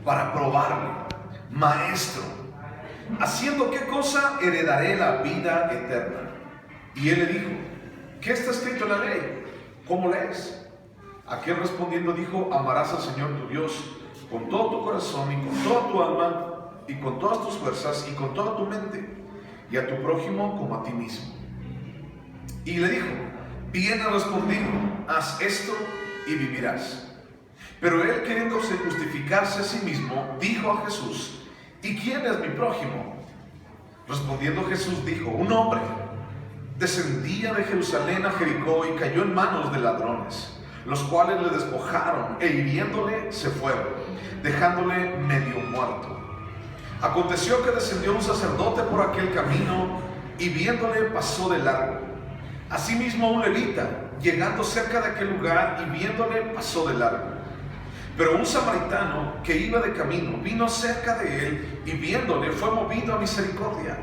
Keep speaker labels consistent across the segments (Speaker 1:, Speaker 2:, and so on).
Speaker 1: para probarle: Maestro, ¿haciendo qué cosa heredaré la vida eterna? Y él le dijo: ¿qué está escrito en la ley? ¿Cómo lees? Aquel respondiendo dijo: amarás al Señor tu Dios con todo tu corazón y con toda tu alma y con todas tus fuerzas y con toda tu mente, y a tu prójimo como a ti mismo. Y le dijo: bien has respondido, haz esto y vivirás. Pero él, queriéndose justificarse a sí mismo, dijo a Jesús: ¿y quién es mi prójimo? Respondiendo Jesús dijo: un hombre descendía de Jerusalén a Jericó y cayó en manos de ladrones, los cuales le despojaron e hiriéndole se fueron, dejándole medio muerto. Aconteció que descendió un sacerdote por aquel camino y viéndole pasó de largo. Asimismo un levita, llegando cerca de aquel lugar y viéndole pasó de largo. Pero un samaritano que iba de camino vino cerca de él y viéndole fue movido a misericordia,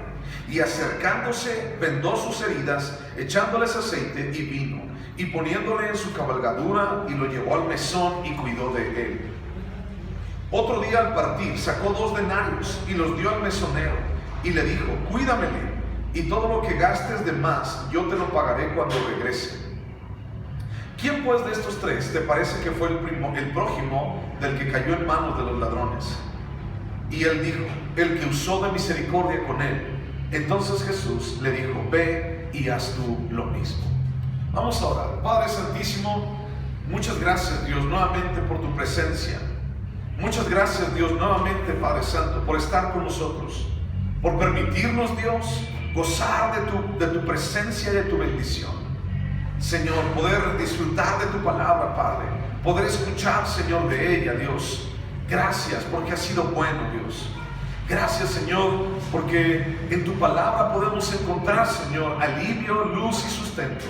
Speaker 1: y acercándose vendó sus heridas, echándoles aceite y vino, y poniéndole en su cabalgadura, y lo llevó al mesón y cuidó de él. Otro día al partir sacó 2 denarios y los dio al mesonero y le dijo: cuídamele, y todo lo que gastes de más yo te lo pagaré cuando regrese. ¿Quién pues de estos 3 te parece que fue el prójimo del que cayó en manos de los ladrones? Y él dijo: el que usó de misericordia con él. Entonces Jesús le dijo: ve y haz tú lo mismo. Vamos a orar. Padre Santísimo, muchas gracias, Dios, nuevamente por tu presencia. Muchas gracias, Dios, nuevamente, Padre Santo, por estar con nosotros, por permitirnos, Dios, gozar de tu presencia y de tu bendición. Señor, poder disfrutar de tu palabra, Padre, poder escuchar, Señor, de ella, Dios. Gracias porque has sido bueno, Dios. Gracias, Señor, porque en tu palabra podemos encontrar, Señor, alivio, luz y sustento.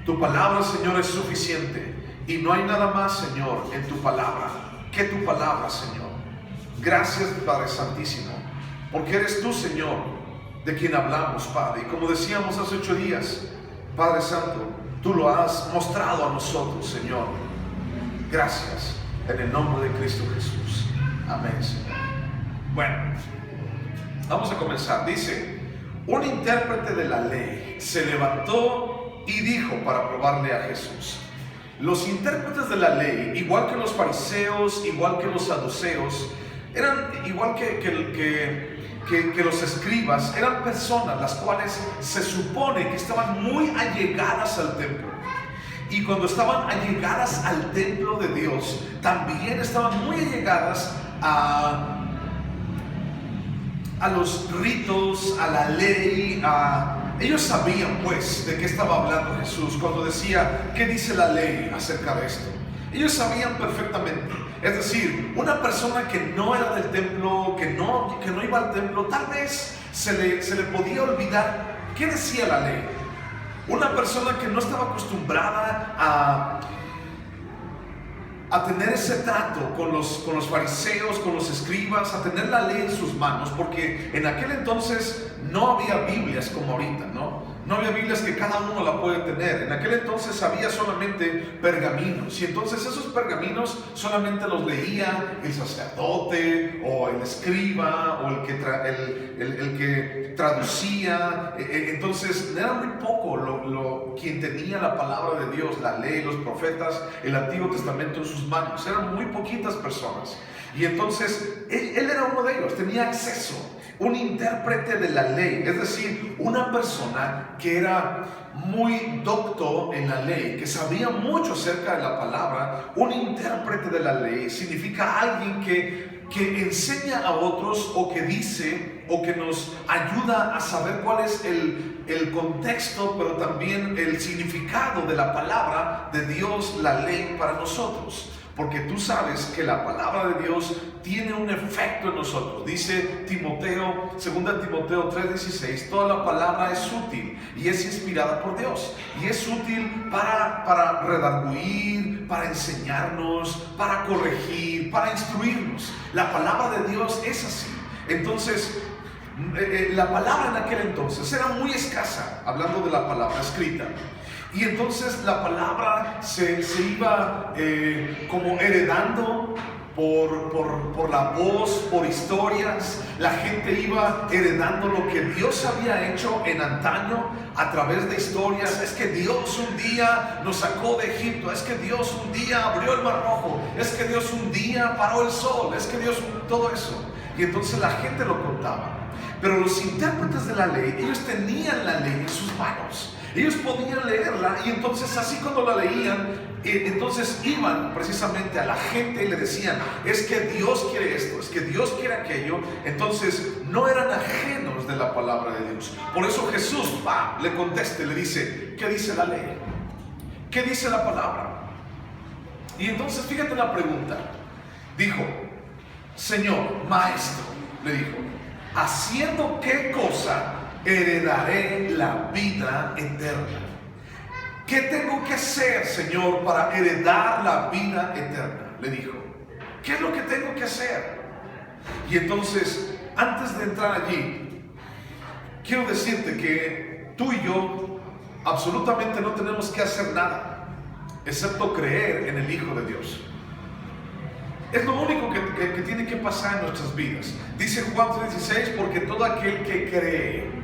Speaker 1: Tu palabra, Señor, es suficiente y no hay nada más, Señor, en tu palabra que tu palabra, Señor. Gracias, Padre Santísimo, porque eres tú, Señor, de quien hablamos, Padre. Y como decíamos hace 8 días, Padre Santo, tú lo has mostrado a nosotros, Señor. Gracias, en el nombre de Cristo Jesús. Amén, Señor. Bueno, vamos a comenzar. Dice: un intérprete de la ley se levantó y dijo para probarle a Jesús. Los intérpretes de la ley, igual que los fariseos, igual que los saduceos, eran igual que los escribas, eran personas las cuales se supone que estaban muy allegadas al templo. Y cuando estaban allegadas al templo de Dios, también estaban muy allegadas a los ritos, a la ley, ellos sabían pues de qué estaba hablando Jesús cuando decía: ¿qué dice la ley acerca de esto? Ellos sabían perfectamente. Es decir, una persona que no era del templo, que no iba al templo, tal vez se le podía olvidar qué decía la ley. Una persona que no estaba acostumbrada a tener ese trato con los fariseos, con los escribas, a tener la ley en sus manos, porque en aquel entonces no había Biblias como ahorita, ¿no? No había Biblias que cada uno la puede tener. En aquel entonces había solamente pergaminos, y entonces esos pergaminos solamente los leía el sacerdote o el escriba o el que traducía. Entonces era muy poco quien tenía la palabra de Dios, la ley, los profetas, el Antiguo Testamento en sus manos. Eran muy poquitas personas, y entonces él era uno de ellos, tenía acceso. Un intérprete de la ley, es decir, una persona que era muy docto en la ley, que sabía mucho acerca de la palabra. Un intérprete de la ley significa alguien que enseña a otros, o que dice, o que nos ayuda a saber cuál es el contexto, pero también el significado de la palabra de Dios, la ley, para nosotros. Porque tú sabes que la palabra de Dios tiene un efecto en nosotros. Dice Timoteo, 2 Timoteo 3:16, toda la palabra es útil y es inspirada por Dios. Y es útil para redarguir, para enseñarnos, para corregir, para instruirnos. La palabra de Dios es así. Entonces, la palabra en aquel entonces era muy escasa, hablando de la palabra escrita. Y entonces la palabra se iba como heredando por la voz, por historias. La gente iba heredando lo que Dios había hecho en antaño a través de historias. Es que Dios un día nos sacó de Egipto, es que Dios un día abrió el mar rojo, es que Dios un día paró el sol, es que Dios todo eso. Y entonces la gente lo contaba. Pero los intérpretes de la ley, ellos tenían la ley en sus manos. Ellos podían leerla, y entonces así cuando la leían, entonces iban precisamente a la gente y le decían: es que Dios quiere esto, es que Dios quiere aquello. Entonces no eran ajenos de la palabra de Dios. Por eso Jesús le contesta y le dice: ¿qué dice la ley? ¿Qué dice la palabra? Y entonces fíjate la pregunta. Dijo: Señor, maestro, le dijo, ¿haciendo qué cosa heredaré la vida eterna? ¿Qué tengo que hacer, Señor, para heredar la vida eterna? Le dijo. ¿Qué es lo que tengo que hacer? Y entonces, antes de entrar allí, quiero decirte que tú y yo absolutamente no tenemos que hacer nada, excepto creer en el Hijo de Dios. Es lo único que tiene que pasar en nuestras vidas. Dice Juan 3:16, porque todo aquel que cree.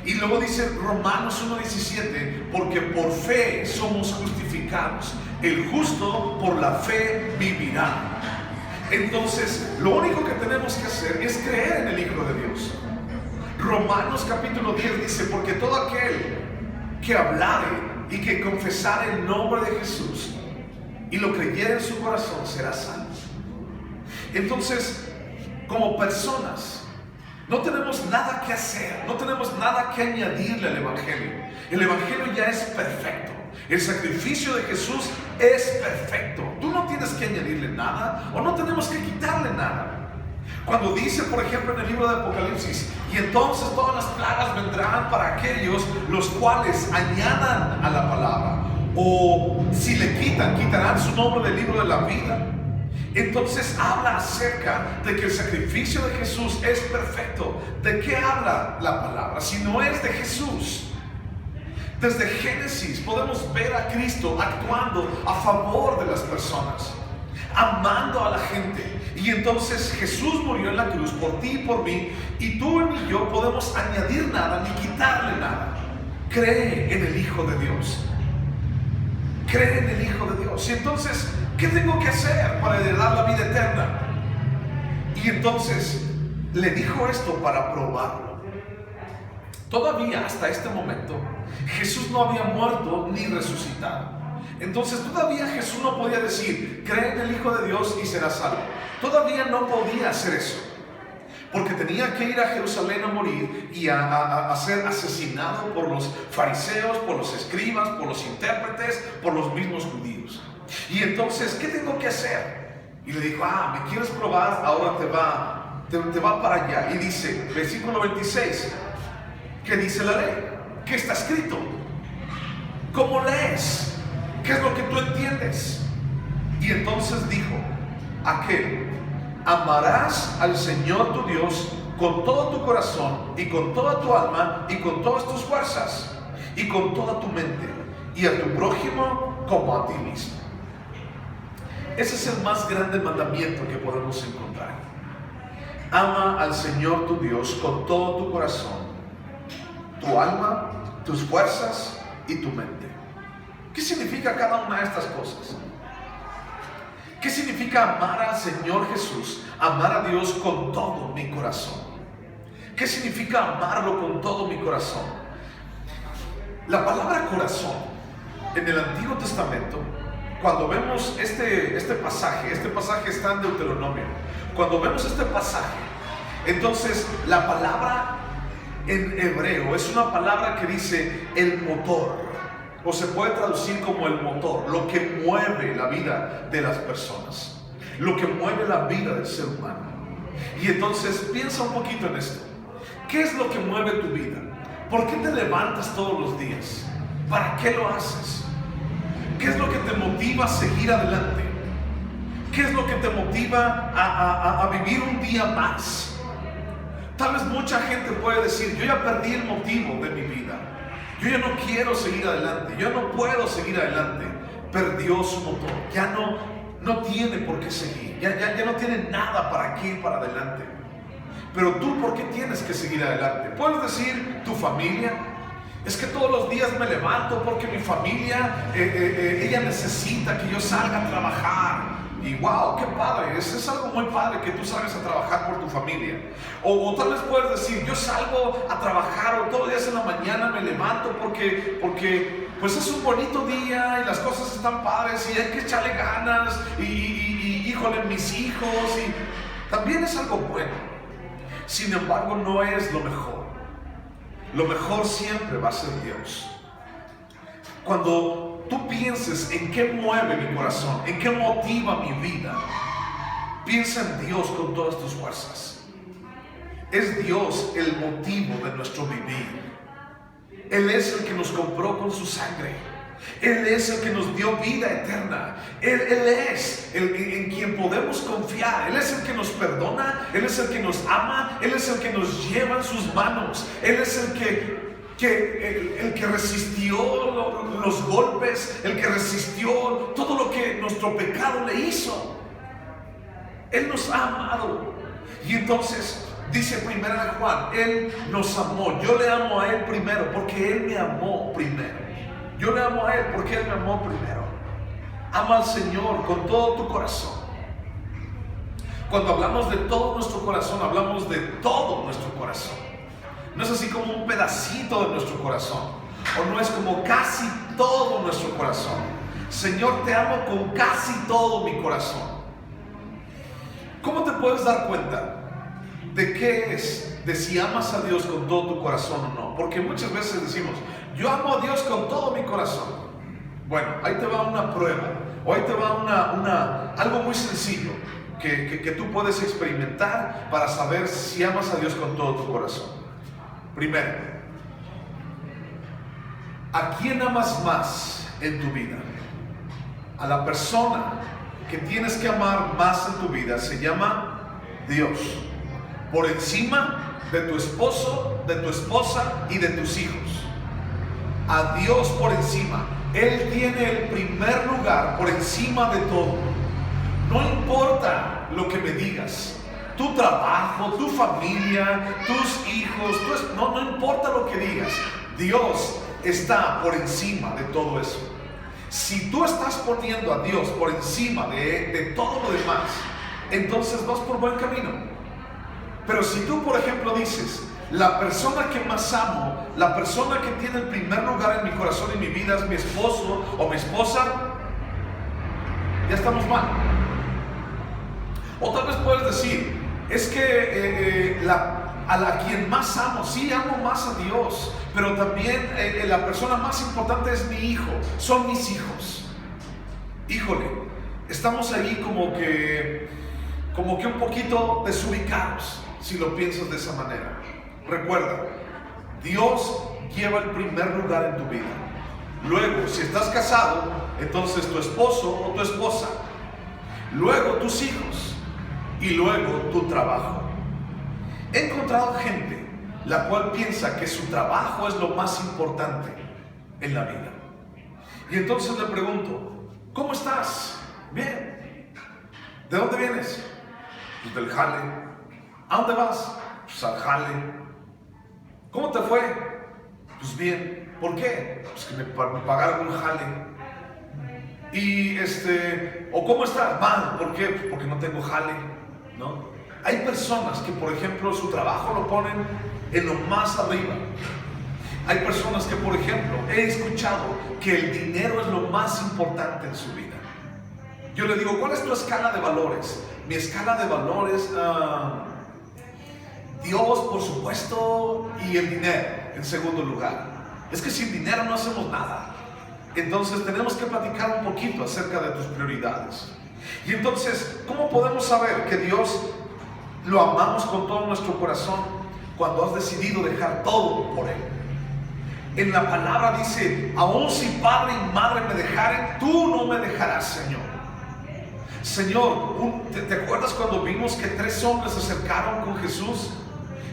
Speaker 1: Y luego dice Romanos 1:17, porque por fe somos justificados. El justo por la fe vivirá. Entonces, lo único que tenemos que hacer es creer en el Hijo de Dios. Romanos capítulo 10 dice, porque todo aquel que hablare y que confesare el nombre de Jesús y lo creyere en su corazón será salvo. Entonces, como personas, no tenemos nada que hacer, no tenemos nada que añadirle al Evangelio. El Evangelio ya es perfecto. El sacrificio de Jesús es perfecto. Tú no tienes que añadirle nada, o no tenemos que quitarle nada. Cuando dice, por ejemplo, en el libro de Apocalipsis, y entonces todas las plagas vendrán para aquellos los cuales añadan a la palabra, o si le quitarán su nombre del libro de la vida. Entonces habla acerca de que el sacrificio de Jesús es perfecto. ¿De qué habla la palabra? Si no es de Jesús. Desde Génesis podemos ver a Cristo actuando a favor de las personas, amando a la gente. Y entonces Jesús murió en la cruz por ti y por mí, y tú ni yo podemos añadir nada ni quitarle nada. Cree en el Hijo de Dios. Cree en el Hijo de Dios. Y entonces, ¿qué tengo que hacer para heredar la vida eterna? Y entonces le dijo esto para probarlo. Todavía hasta este momento Jesús no había muerto ni resucitado. Entonces todavía Jesús no podía decir: cree en el Hijo de Dios y serás salvo. Todavía no podía hacer eso, porque tenía que ir a Jerusalén a morir y a ser asesinado por los fariseos, por los escribas, por los intérpretes, por los mismos judíos. Y entonces, ¿qué tengo que hacer? Y le dijo: ¿me quieres probar? Ahora te va para allá. Y dice, versículo 26, ¿qué dice la ley? ¿Qué está escrito? ¿Cómo lees? ¿Qué es lo que tú entiendes? Y entonces dijo aquel: amarás al Señor tu Dios con todo tu corazón y con toda tu alma y con todas tus fuerzas y con toda tu mente, y a tu prójimo como a ti mismo. Ese es el más grande mandamiento que podemos encontrar. Ama al Señor tu Dios con todo tu corazón, tu alma, tus fuerzas y tu mente. ¿Qué significa cada una de estas cosas? ¿Qué significa amar al Señor Jesús? Amar a Dios con todo mi corazón. ¿Qué significa amarlo con todo mi corazón? La palabra corazón en el Antiguo Testamento, cuando vemos este pasaje está en Deuteronomio. Cuando vemos este pasaje, entonces la palabra en hebreo es una palabra que dice el motor, o se puede traducir como el motor, lo que mueve la vida de las personas, lo que mueve la vida del ser humano. Y entonces piensa un poquito en esto. ¿Qué es lo que mueve tu vida? ¿Por qué te levantas todos los días? ¿Para qué lo haces? ¿Qué es lo que te motiva a seguir adelante? ¿Qué es lo que te motiva a vivir un día más? Tal vez mucha gente puede decir: yo ya perdí el motivo de mi vida, yo ya no quiero seguir adelante, yo no puedo seguir adelante. Perdió su motor, ya no tiene por qué seguir. ya no tiene nada para aquí, para adelante. Pero tú, ¿por qué tienes que seguir adelante? Puedes decir, tu familia. Es que todos los días me levanto porque mi familia, ella necesita que yo salga a trabajar. Y wow, qué padre, es algo muy padre que tú salgas a trabajar por tu familia. O tal vez puedes decir, yo salgo a trabajar, o todos los días en la mañana me levanto porque pues es un bonito día y las cosas están padres y hay que echarle ganas y híjole, mis hijos, y también es algo bueno. Sin embargo, no es lo mejor. Lo mejor siempre va a ser Dios. Cuando tú pienses en qué mueve mi corazón, en qué motiva mi vida, piensa en Dios con todas tus fuerzas. Es Dios el motivo de nuestro vivir. Él es el que nos compró con su sangre. Él es el que nos dio vida eterna. Él es el en quien podemos confiar. Él es el que nos perdona. Él es el que nos ama. Él es el que nos lleva en sus manos. Él es el que resistió los golpes, el que resistió todo lo que nuestro pecado le hizo. Él nos ha amado. Y entonces dice primera de Juan, Él nos amó. Yo le amo a Él primero porque Él me amó primero. Yo le amo a Él porque Él me amó primero. Ama al Señor con todo tu corazón. Cuando hablamos de todo nuestro corazón, hablamos de todo nuestro corazón. No es así como un pedacito de nuestro corazón, o no es como casi todo nuestro corazón. Señor, te amo con casi todo mi corazón. ¿Cómo te puedes dar cuenta de qué es, de si amas a Dios con todo tu corazón o no? Porque muchas veces decimos, yo amo a Dios con todo mi corazón. Bueno, ahí te va una prueba, o ahí te va algo muy sencillo que tú puedes experimentar para saber si amas a Dios con todo tu corazón. Primero, ¿a quién amas más en tu vida? A la persona que tienes que amar más en tu vida se llama Dios, por encima de tu esposo, de tu esposa y de tus hijos. A Dios por encima. Él tiene el primer lugar por encima de todo. No importa lo que me digas, tu trabajo, tu familia, tus hijos, no importa lo que digas, Dios está por encima de todo eso. Si tú estás poniendo a Dios por encima de todo lo demás, entonces vas por buen camino. Pero si tú, por ejemplo, dices, la persona que más amo, la persona que tiene el primer lugar en mi corazón y mi vida es mi esposo o mi esposa, ya estamos mal. O tal vez puedes decir, es que a quien más amo, sí amo más a Dios, pero también la persona más importante es mi hijo, son mis hijos. Híjole, estamos ahí como que un poquito desubicados, si lo piensas de esa manera. Recuerda, Dios lleva el primer lugar en tu vida. Luego, si estás casado, entonces tu esposo o tu esposa. Luego tus hijos. Y luego tu trabajo. He encontrado gente la cual piensa que su trabajo es lo más importante en la vida. Y entonces le pregunto, ¿cómo estás? Bien. ¿De dónde vienes? Pues del jale. ¿A dónde vas? Pues al jale. ¿Cómo te fue? Pues bien. ¿Por qué? Pues que me pagaron un jale. Y ¿o cómo estás? Mal. ¿Por qué? Pues porque no tengo jale, ¿no? Hay personas que, por ejemplo, su trabajo lo ponen en lo más arriba. Hay personas que, por ejemplo, he escuchado que el dinero es lo más importante en su vida. Yo le digo, ¿cuál es tu escala de valores? Mi escala de valores, Dios, por supuesto, y el dinero en segundo lugar. Es que sin dinero no hacemos nada. Entonces tenemos que platicar un poquito acerca de tus prioridades. Y entonces, ¿cómo podemos saber que Dios lo amamos con todo nuestro corazón? Cuando has decidido dejar todo por Él. En la palabra dice, aun si padre y madre me dejaren, tú no me dejarás, Señor. Señor, ¿te acuerdas cuando vimos que 3 hombres se acercaron con Jesús?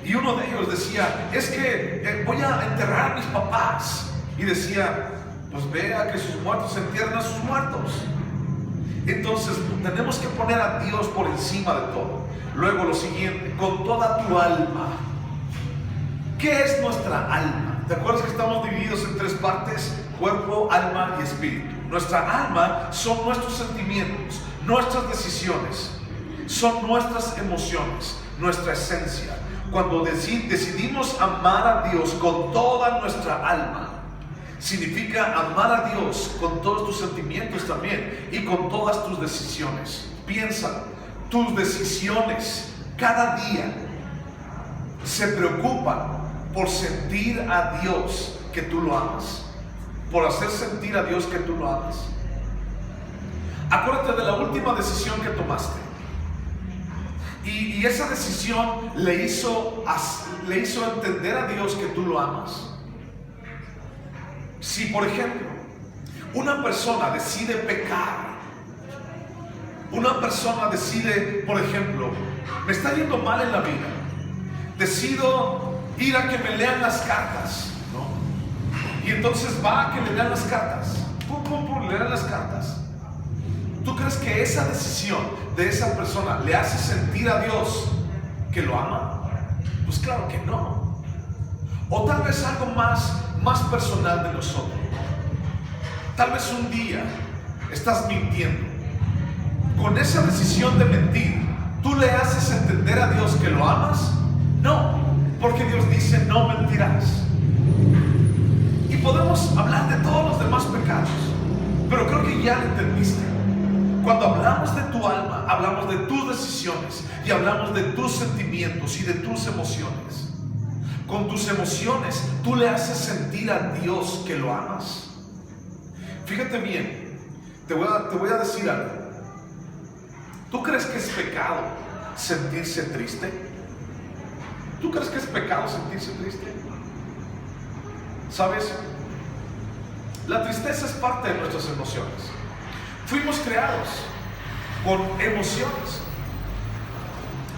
Speaker 1: Y uno de ellos decía, es que voy a enterrar a mis papás. Y decía, pues vea que sus muertos entierren a sus muertos. Entonces tenemos que poner a Dios por encima de todo. Luego lo siguiente, con toda tu alma. ¿Qué es nuestra alma? ¿Te acuerdas que estamos divididos en tres partes? Cuerpo, alma y espíritu. Nuestra alma son nuestros sentimientos, nuestras decisiones, son nuestras emociones, nuestra esencia. Cuando decidimos amar a Dios con toda nuestra alma, significa amar a Dios con todos tus sentimientos también y con todas tus decisiones. Piensa, tus decisiones cada día se preocupan por sentir a Dios que tú lo amas, por hacer sentir a Dios que tú lo amas. Acuérdate de la última decisión que tomaste. Y esa decisión le hizo entender a Dios que tú lo amas. Si, por ejemplo, una persona decide pecar, una persona decide, por ejemplo, me está yendo mal en la vida, decido ir a que me lean las cartas, ¿no? Y entonces va a que le lean las cartas, le lean las cartas. ¿Tú crees que esa decisión de esa persona le hace sentir a Dios que lo ama? Pues claro que no. O tal vez algo más personal de nosotros. Tal vez un día estás mintiendo. Con esa decisión de mentir, ¿tú le haces entender a Dios que lo amas? No, porque Dios dice no mentirás. Y podemos hablar de todos los demás pecados, pero creo que ya lo entendiste. Cuando hablamos de tu alma, hablamos de tus decisiones y hablamos de tus sentimientos y de tus emociones. Con tus emociones, tú le haces sentir a Dios que lo amas. Fíjate bien, te voy a decir algo. ¿Tú crees que es pecado sentirse triste? ¿Tú crees que es pecado sentirse triste? ¿Sabes? La tristeza es parte de nuestras emociones. Fuimos creados con emociones.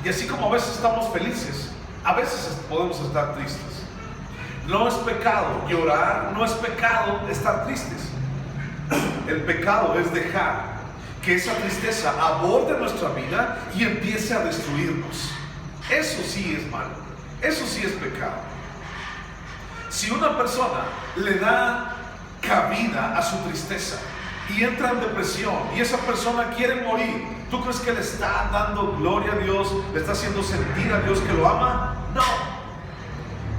Speaker 1: Y así como a veces estamos felices, a veces podemos estar tristes. No es pecado llorar, no es pecado estar tristes. El pecado es dejar que esa tristeza aborde nuestra vida y empiece a destruirnos. Eso sí es malo, eso sí es pecado. Si una persona le da cabida a su tristeza y entra en depresión y esa persona quiere morir, ¿tú crees que le está dando gloria a Dios? ¿Le está haciendo sentir a Dios que lo ama? No.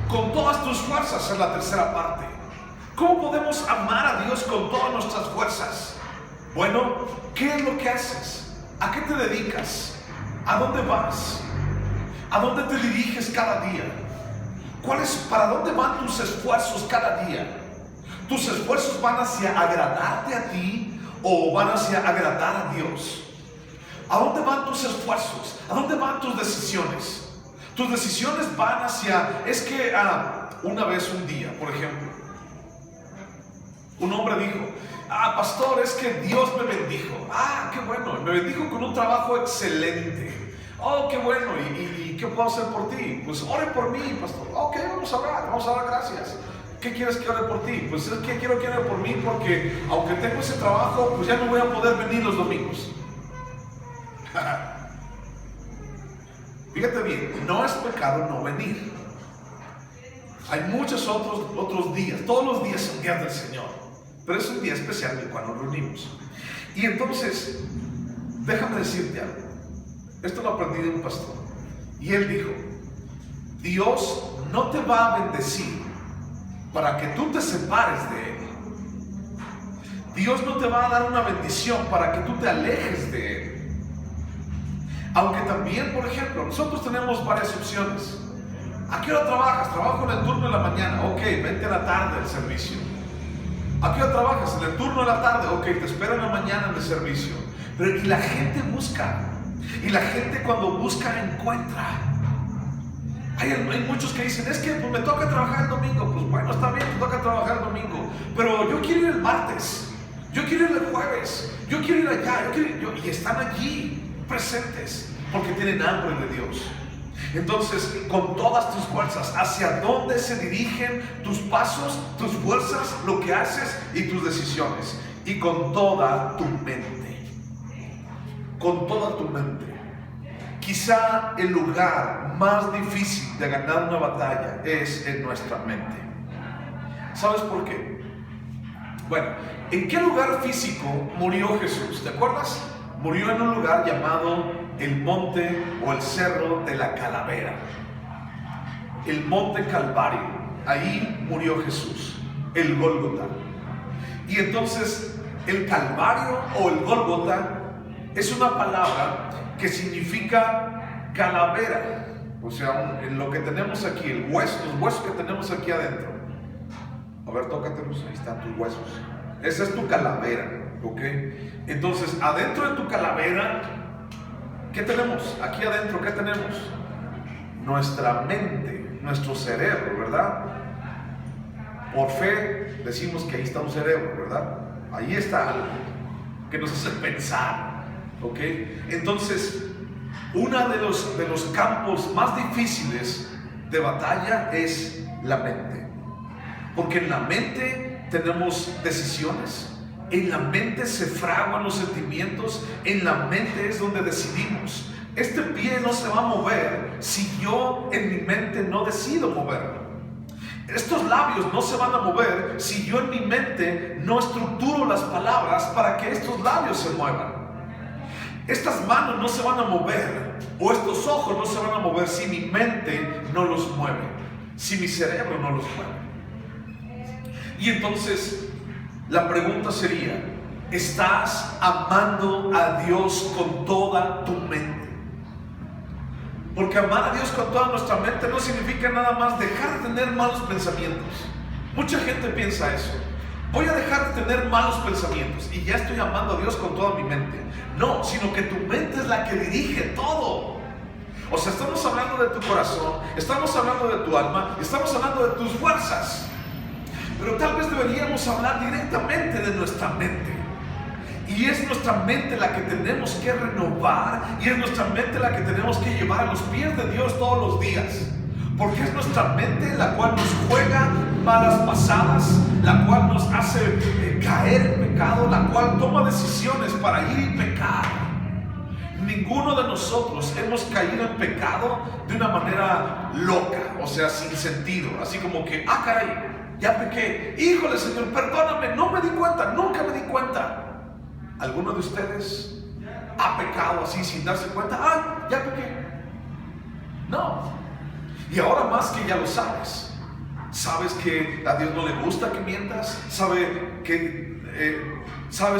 Speaker 1: Con todas tus fuerzas es la tercera parte. ¿Cómo podemos amar a Dios con todas nuestras fuerzas? Bueno, ¿qué es lo que haces? ¿A qué te dedicas? ¿A dónde vas? ¿A dónde te diriges cada día? ¿Para dónde van tus esfuerzos cada día? ¿Tus esfuerzos van hacia agradarte a ti o van hacia agradar a Dios? ¿A dónde van tus esfuerzos? ¿A dónde van tus decisiones? Tus decisiones van hacia... Es que una vez un día, por ejemplo, un hombre dijo: pastor, es que Dios me bendijo. Qué bueno, me bendijo con un trabajo excelente. Oh, qué bueno, ¿y qué puedo hacer por ti? Pues ore por mí, pastor. Ok, vamos a orar, gracias. ¿Qué quieres que ore por ti? Pues es que quiero que ore por mí porque aunque tengo ese trabajo, pues ya no voy a poder venir los domingos. Fíjate bien, no es pecado no venir. Hay muchos otros días, todos los días son días del Señor, pero es un día especial cuando nos reunimos. Y entonces, déjame decirte algo. Esto lo aprendí de un pastor. Y él dijo: Dios no te va a bendecir para que tú te separes de Él. Dios no te va a dar una bendición para que tú te alejes de Él. Aunque también, por ejemplo, nosotros tenemos varias opciones. ¿A qué hora trabajas? Trabajo en el turno de la mañana. Ok, vente a la tarde al servicio. ¿A qué hora trabajas? En el turno de la tarde. Ok, te espero en la mañana en el servicio. Pero y la gente busca. Y la gente cuando busca encuentra. Hay muchos que dicen: es que pues, me toca trabajar el domingo. Pues bueno, está bien, te toca trabajar el domingo, pero yo quiero ir el martes, yo quiero ir el jueves, yo quiero ir allá, y están allí presentes porque tienen hambre de Dios. Entonces, con todas tus fuerzas, ¿hacia dónde se dirigen tus pasos, tus fuerzas, lo que haces y tus decisiones? Y con toda tu mente. con toda tu mente. Quizá el lugar más difícil de ganar una batalla es en nuestra mente. ¿Sabes por qué? Bueno, ¿en qué lugar físico murió Jesús? ¿Te acuerdas? Murió en un lugar llamado el monte o el cerro de la calavera. El monte Calvario. Ahí murió Jesús, el Gólgota. Y entonces el Calvario o el Gólgota es una palabra que significa calavera. O sea, lo que tenemos aquí, el hueso, los huesos que tenemos aquí adentro. A ver, tócatelos, ahí están tus huesos. Esa es tu calavera, ¿ok? Entonces, adentro de tu calavera, ¿qué tenemos? Aquí adentro, ¿qué tenemos? Nuestra mente, nuestro cerebro, ¿verdad? Por fe decimos que ahí está un cerebro, ¿verdad? Ahí está algo que nos hace pensar, ¿ok? Entonces, uno de los campos más difíciles de batalla es la mente. Porque en la mente tenemos decisiones, en la mente se fraguan los sentimientos, en la mente es donde decidimos. Este pie no se va a mover si yo en mi mente no decido moverlo. Estos labios no se van a mover si yo en mi mente no estructuro las palabras para que estos labios se muevan. Estas manos no se van a mover, o estos ojos no se van a mover si mi mente no los mueve, si mi cerebro no los mueve. Y entonces la pregunta sería, ¿estás amando a Dios con toda tu mente? Porque amar a Dios con toda nuestra mente no significa nada más dejar de tener malos pensamientos. Mucha gente piensa eso. Voy a dejar de tener malos pensamientos y ya estoy amando a Dios con toda mi mente. No, sino que tu mente es la que dirige todo. O sea, estamos hablando de tu corazón, estamos hablando de tu alma, estamos hablando de tus fuerzas. Pero tal vez deberíamos hablar directamente de nuestra mente. Y es nuestra mente la que tenemos que renovar, y es nuestra mente la que tenemos que llevar a los pies de Dios todos los días. Porque es nuestra mente la cual nos juega malas pasadas, la cual nos hace caer en pecado, la cual toma decisiones para ir y pecar. Ninguno de nosotros hemos caído en pecado de una manera loca, o sea, sin sentido, así como que, caray, ya pequé, híjole Señor, perdóname, no me di cuenta, nunca me di cuenta. ¿Alguno de ustedes ha pecado así sin darse cuenta? Ya pequé. No. Y ahora más que ya lo sabes. Sabes que a Dios no le gusta que mientas. Sabes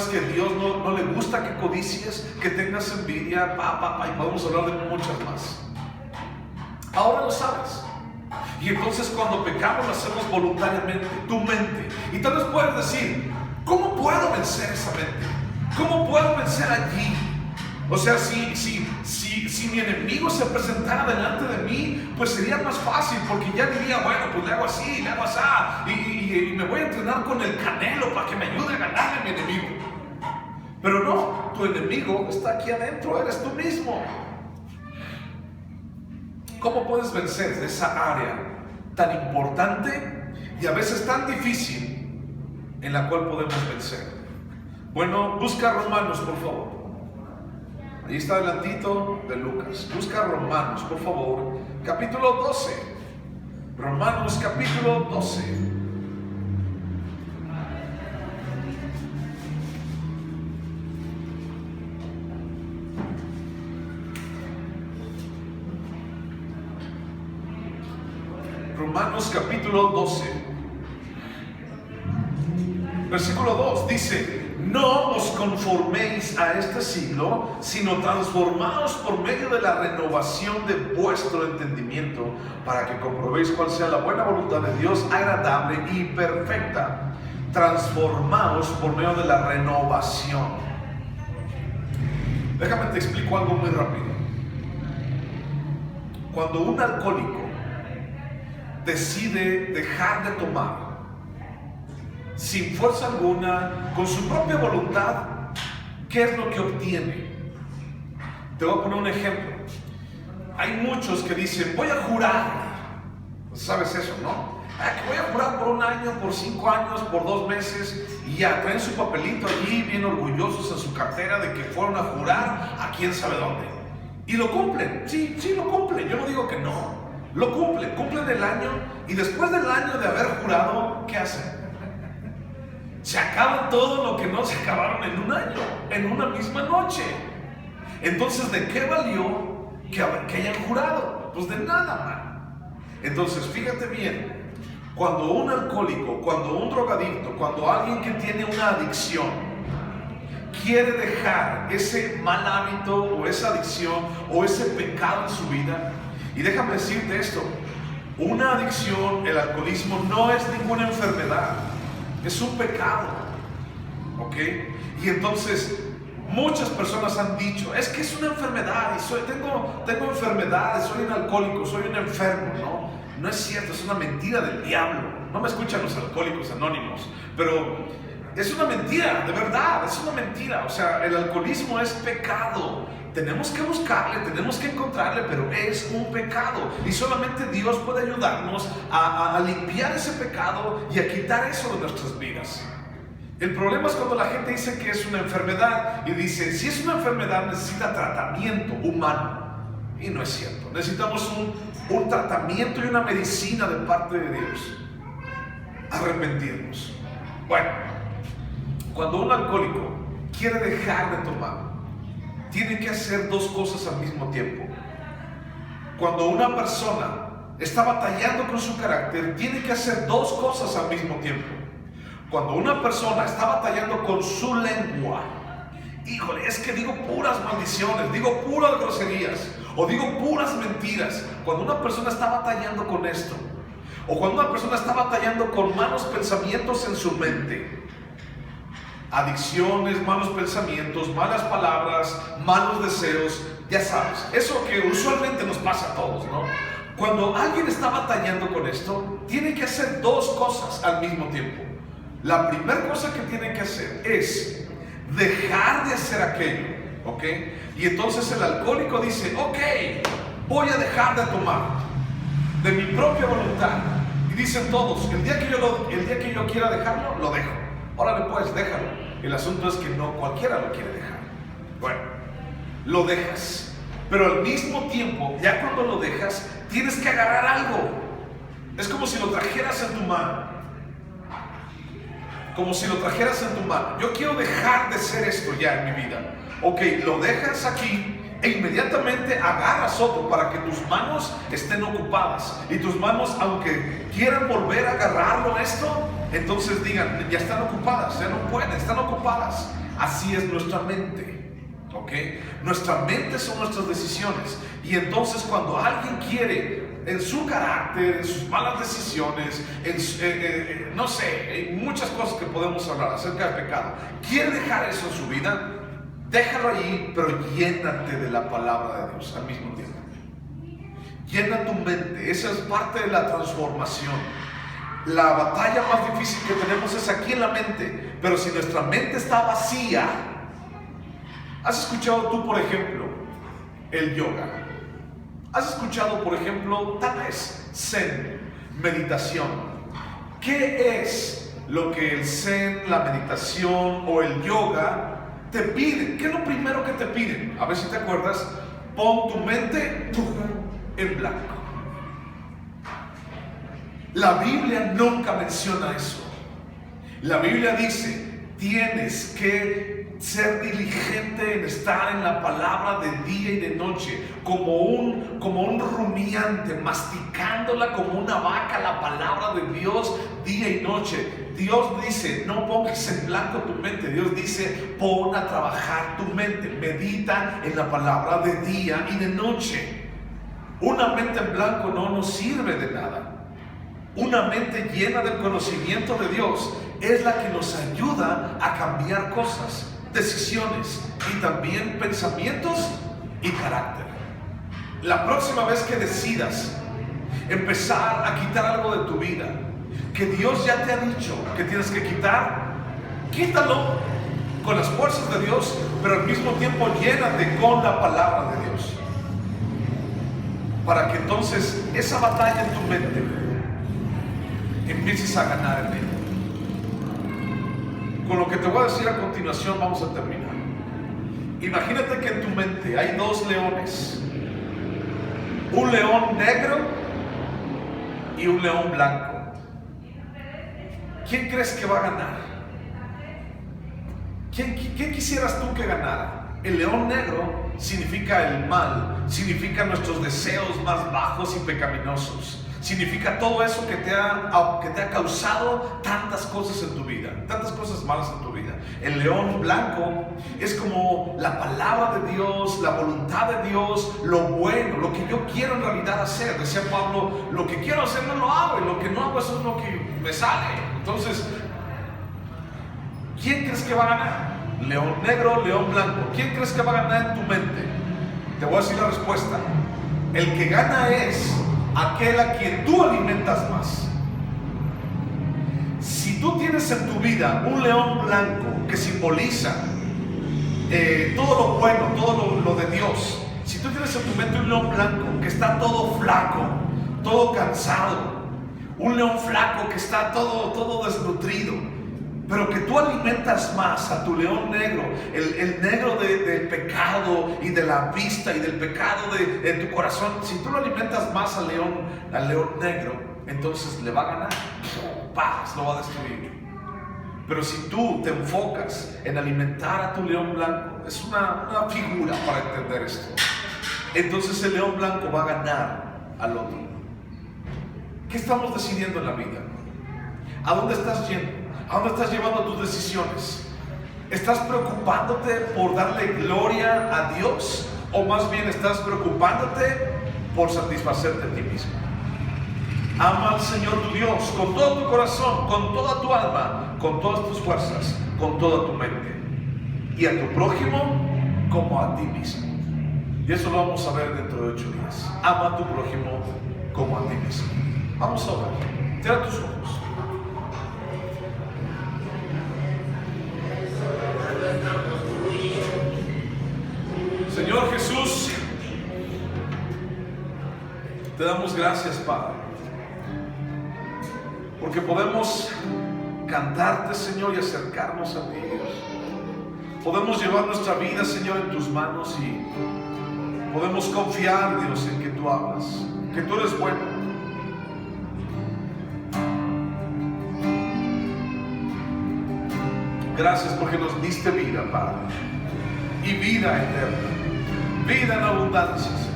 Speaker 1: que Dios no le gusta que codicies, que tengas envidia, y podemos hablar de muchas más. Ahora lo sabes. Y entonces cuando pecamos lo hacemos voluntariamente, tu mente. Y tal vez puedes decir, ¿cómo puedo vencer esa mente? ¿Cómo puedo vencer allí? O sea, si mi enemigo se presentara delante de mí, pues sería más fácil, porque ya diría, bueno, pues le hago así, le hago así, y me voy a entrenar con el Canelo para que me ayude a ganarle a mi enemigo. Pero no, tu enemigo está aquí adentro, eres tú mismo. ¿Cómo puedes vencer de esa área tan importante y a veces tan difícil en la cual podemos vencer? Bueno, busca Romanos, por favor. Ahí está adelantito de Lucas. Busca Romanos, por favor. Capítulo 12. Romanos, capítulo 12. Romanos, capítulo 12. Versículo 2 dice: no os conforméis a este siglo, sino transformaos por medio de la renovación de vuestro entendimiento, para que comprobéis cuál sea la buena voluntad de Dios, agradable y perfecta. Transformaos por medio de la renovación. Déjame te explico algo muy rápido. Cuando un alcohólico decide dejar de tomar, sin fuerza alguna, con su propia voluntad, ¿qué es lo que obtiene? Te voy a poner un ejemplo. Hay muchos que dicen, voy a jurar. ¿Sabes eso, no? Que voy a jurar por 1 año, por 5 años, por 2 meses, y ya traen su papelito allí, bien orgullosos en su cartera de que fueron a jurar a quién sabe dónde. Y lo cumplen, sí, lo cumplen, yo no digo que no, lo cumplen el año, y después del año de haber jurado, ¿qué hacen? Se acaba todo lo que no se acabaron en 1 año, en una misma noche. Entonces, ¿de qué valió que hayan jurado? Pues de nada, man. Entonces, fíjate bien. Cuando un alcohólico, cuando un drogadicto, cuando alguien que tiene una adicción quiere dejar ese mal hábito o esa adicción o ese pecado en su vida, y déjame decirte esto, una adicción, el alcoholismo, no es ninguna enfermedad, es un pecado, ¿ok? Y entonces muchas personas han dicho, es que es una enfermedad, y tengo enfermedades, soy un alcohólico, soy un enfermo, ¿no? No es cierto, es una mentira del diablo. No me escuchan los alcohólicos anónimos, pero es una mentira, de verdad, es una mentira. O sea, el alcoholismo es pecado. Tenemos que buscarle, tenemos que encontrarle, pero es un pecado. Y solamente Dios puede ayudarnos a limpiar ese pecado y a quitar eso de nuestras vidas. El problema es cuando la gente dice que es una enfermedad y dice, si es una enfermedad necesita tratamiento humano. Y no es cierto, necesitamos un tratamiento y una medicina de parte de Dios. Arrepentirnos. Bueno, cuando un alcohólico quiere dejar de tomar, tiene que hacer 2 cosas al mismo tiempo. Cuando una persona está batallando con su carácter, tiene que hacer 2 cosas al mismo tiempo. Cuando una persona está batallando con su lengua, híjole, es que digo puras maldiciones, digo puras groserías, o digo puras mentiras. Cuando una persona está batallando con esto, o cuando una persona está batallando con malos pensamientos en su mente, adicciones, malos pensamientos, malas palabras, malos deseos, ya sabes, eso que usualmente nos pasa a todos, ¿no? Cuando alguien está batallando con esto, tiene que hacer 2 cosas al mismo tiempo. La primera cosa que tiene que hacer es dejar de hacer aquello, ¿ok? Y entonces el alcohólico dice, ok, voy a dejar de tomar de mi propia voluntad. Y dicen todos, el día que yo quiera dejarlo, lo dejo. Órale pues, déjalo. El asunto es que no cualquiera lo quiere dejar. Bueno, lo dejas, pero al mismo tiempo, ya cuando lo dejas, tienes que agarrar algo. Es como si lo trajeras en tu mano. Como si lo trajeras en tu mano. Yo quiero dejar de ser esto ya en mi vida. Ok, lo dejas aquí e inmediatamente agarras otro para que tus manos estén ocupadas. Y tus manos, aunque quieran volver a agarrarlo esto, entonces digan, ya están ocupadas, ya no pueden, están ocupadas. Así es nuestra mente, ¿ok? Nuestra mente son nuestras decisiones. Y entonces cuando alguien quiere, en su carácter, en sus malas decisiones, no sé, hay muchas cosas que podemos hablar acerca del pecado, quiere dejar eso en su vida, déjalo allí, pero llénate de la palabra de Dios al mismo tiempo. Llena tu mente, esa es parte de la transformación. La batalla más difícil que tenemos es aquí en la mente, pero si nuestra mente está vacía, ¿has escuchado tú, por ejemplo, el yoga? ¿Has escuchado, por ejemplo, tal vez Zen, meditación? ¿Qué es lo que el Zen, la meditación o el yoga te piden? ¿Qué es lo primero que te piden? A ver si te acuerdas. Pon tu mente en blanco. La Biblia nunca menciona eso. La Biblia dice, tienes que ser diligente en estar en la palabra de día y de noche, como un rumiante, masticándola como una vaca, la palabra de Dios día y noche. Dios dice, no pongas en blanco tu mente. Dios dice, pon a trabajar tu mente, medita en la palabra de día y de noche. Una mente en blanco no nos sirve de nada. Una mente llena del conocimiento de Dios es la que nos ayuda a cambiar cosas, decisiones y también pensamientos y carácter. La próxima vez que decidas empezar a quitar algo de tu vida que Dios ya te ha dicho que tienes que quitar, quítalo con las fuerzas de Dios, pero al mismo tiempo llénate con la palabra de Dios, para que entonces esa batalla en tu mente empieces a ganar en él. Con lo que te voy a decir a continuación vamos a terminar. Imagínate que en tu mente hay dos leones, un león negro y un león blanco. ¿Quién crees que va a ganar? ¿Quién quisieras tú que ganara? El león negro significa el mal, significa nuestros deseos más bajos y pecaminosos, significa todo eso que te ha causado tantas cosas en tu vida, tantas cosas malas en tu vida. El león blanco es como la palabra de Dios, la voluntad de Dios, lo bueno, lo que yo quiero en realidad hacer. Decía Pablo, lo que quiero hacer no lo hago, y lo que no hago eso es lo que me sale. Entonces, ¿quién crees que va a ganar? León negro, león blanco. ¿Quién crees que va a ganar en tu mente? Te voy a decir la respuesta. El que gana es aquel a quien tú alimentas más. Si tú tienes en tu vida un león blanco que simboliza todo lo bueno, todo lo de Dios, si tú tienes en tu mente un león blanco que está todo flaco, todo cansado, un león flaco que está todo desnutrido, pero que tú alimentas más a tu león negro, el negro del pecado y de la vista y del pecado de tu corazón, si tú lo alimentas más al león negro, entonces le va a ganar, ¡paz!, lo va a destruir. Pero si tú te enfocas en alimentar a tu león blanco, es una figura para entender esto, entonces el león blanco va a ganar al otro. ¿Qué estamos decidiendo en la vida? ¿A dónde estás yendo? ¿A dónde estás llevando tus decisiones? ¿Estás preocupándote por darle gloria a Dios? ¿O más bien estás preocupándote por satisfacerte a ti mismo? Ama al Señor tu Dios con todo tu corazón, con toda tu alma, con todas tus fuerzas, con toda tu mente. Y a tu prójimo como a ti mismo. Y eso lo vamos a ver dentro de 8 días. Ama a tu prójimo como a ti mismo. Vamos a orar. Cierra tus ojos. Señor Jesús, te damos gracias, Padre, porque podemos cantarte, Señor, y acercarnos a ti, Dios. Podemos llevar nuestra vida, Señor, en tus manos y podemos confiar, Dios, en que tú hablas, que tú eres bueno. Gracias porque nos diste vida, Padre, y vida eterna, vida en abundancia, Señor.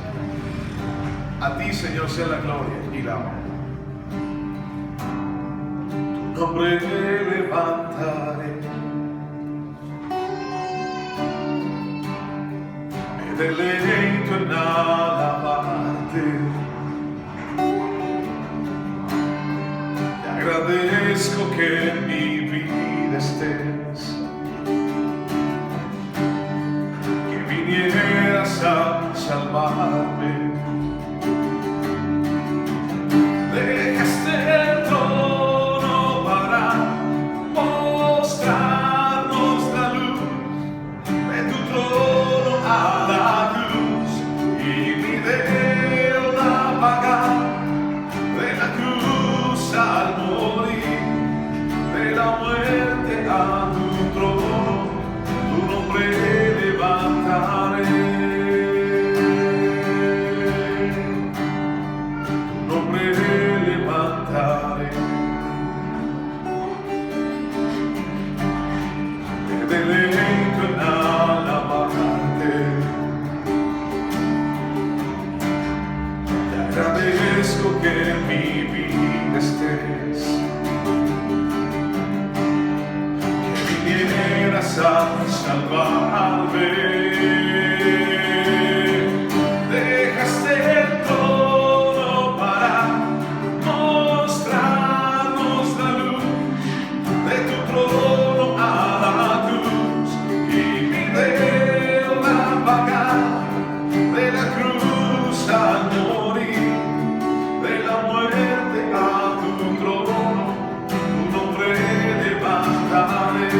Speaker 1: A ti, Señor, sea la gloria y la honra. Tu nombre levantaré, me deleito en alabarte. Te agradezco que en mi vida estés, que vinieras a salvarme. Dejaste el trono para mostrarnos la luz, de tu trono a la cruz, y mi deuda pagar, de la cruz al morir, de la muerte a tu trono, tu nombre levantaré. Que en mi vida estés, que vinieras a salvarme. Dejaste el trono para mostrarnos la luz, de tu trono a la cruz, y mi deuda pagar, de la cruz al morir, de la muerte a tu trono, tu nombre levantaré.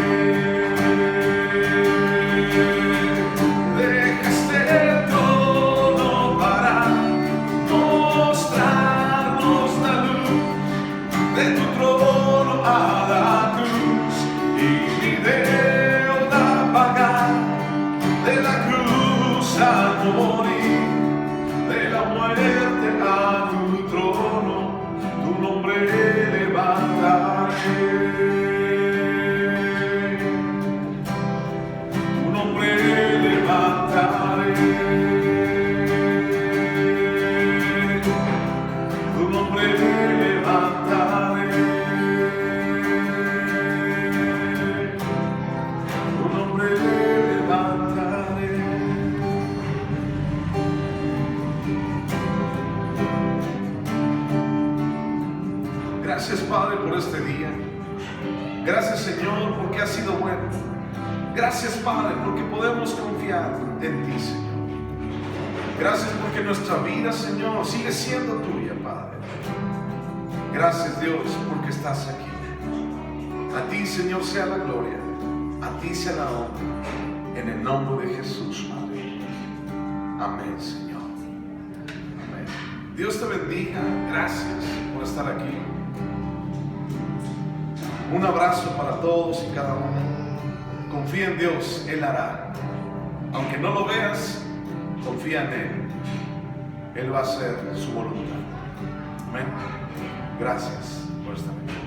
Speaker 1: Gracias, Padre, por este día. Gracias, Señor, porque has sido bueno. Gracias, Padre, porque podemos confiar en ti, Señor. Gracias porque nuestra vida, Señor, sigue siendo tuya, Padre. Gracias, Dios, porque estás aquí. A ti, Señor, sea la gloria. A ti sea la honra. En el nombre de Jesús, Padre. Amén, Señor. Amén. Dios te bendiga. Gracias por estar aquí. Un abrazo para todos y cada uno. Confía en Dios, Él hará. Aunque no lo veas, confía en Él. Él va a hacer su voluntad. Amén. Gracias por estar aquí.